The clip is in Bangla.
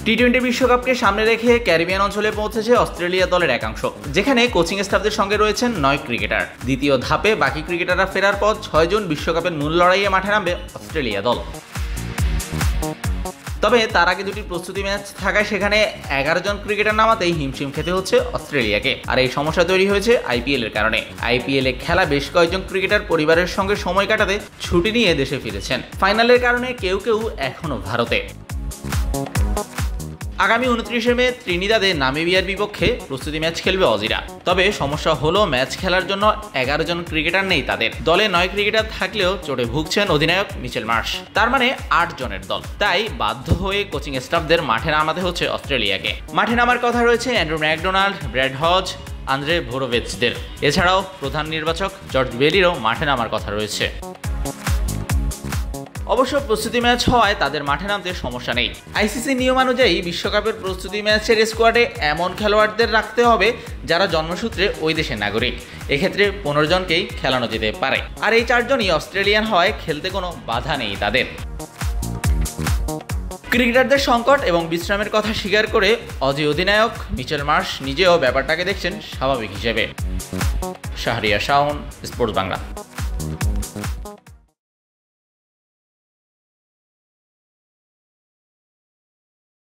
টি-20 বিশ্বকাপকে সামনে রেখে ক্যারিবিয়ান অঞ্চলে পৌঁছেছে অস্ট্রেলিয়া দলের একাংশ, যেখানে কোচিং স্টাফদের সঙ্গে রয়েছেন 9 ক্রিকেটার। দ্বিতীয় ধাপে বাকি ক্রিকেটাররা ফেরার পর 6 জুন বিশ্বকাপের মূল লড়াইয়ে মাঠে নামবে অস্ট্রেলিয়া দল। তবে তার আগে দুটি প্রস্তুতি ম্যাচ থাকায় সেখানে 11 জন ক্রিকেটার নামাতেই হিমশিম খেতে হচ্ছে অস্ট্রেলিয়াকে। আর এই সমস্যা তৈরি হয়েছে আইপিএল এর কারণে। আইপিএল এ খেলা বেশ কয়েকজন ক্রিকেটার পরিবারের সঙ্গে সময় কাটাতে ছুটি নিয়ে দেশে ফিরেছেন। ফাইনালের কারণে কেউ কেউ এখনো ভারতে। আগামী 29শে মে ত্রিনিদাদে নামিবিয়ার বিপক্ষে প্রস্তুতি ম্যাচ খেলবে অজিরা। তবে সমস্যা হলো ম্যাচ খেলার জন্য 11 জন ক্রিকেটার নেই তাদের। দলে 9 ক্রিকেটার থাকলেও চোটে ভুগছেন অধিনায়ক মিচেল মার্শ। তার মানে 8 জনের দল। তাই বাধ্য হয়ে কোচিং স্টাফদের মাঠে নামাতে হচ্ছে অস্ট্রেলিয়াকে। মাঠে নামার কথা রয়েছে অ্যান্ড্রু ম্যাকডোনাল্ড, ব্র্যাড হজ, আন্দ্রে ভোরোভেচদের। এছাড়াও প্রধান নির্বাচক জর্জ বেলিরও মাঠে নামার কথা রয়েছে। অবশ্য প্রস্তুতি ম্যাচ হওয়ায় তাদের মাঠে নামতে সমস্যা নেই। আইসিসি নিয়মানুযায়ী বিশ্বকাপের প্রস্তুতি ম্যাচের স্কোয়াডে এমন খেলোয়াড়দের রাখতে হবে যারা জন্মসূত্রে ওই দেশের নাগরিক। এক্ষেত্রে 15 জনকেই খেলানো যেতে পারে। আর এই 4 জনই অস্ট্রেলিয়ান হওয়ায় খেলতে কোনো বাধা নেই তাদের। ক্রিকেটারদের সংকট এবং বিশ্রামের কথা স্বীকার করে অজি অধিনায়ক মিচেল মার্শ নিজেও ব্যাপারটাকে দেখছেন স্বাভাবিক হিসেবে। শাহরিয়ার শাওন, স্পোর্টস বাংলা।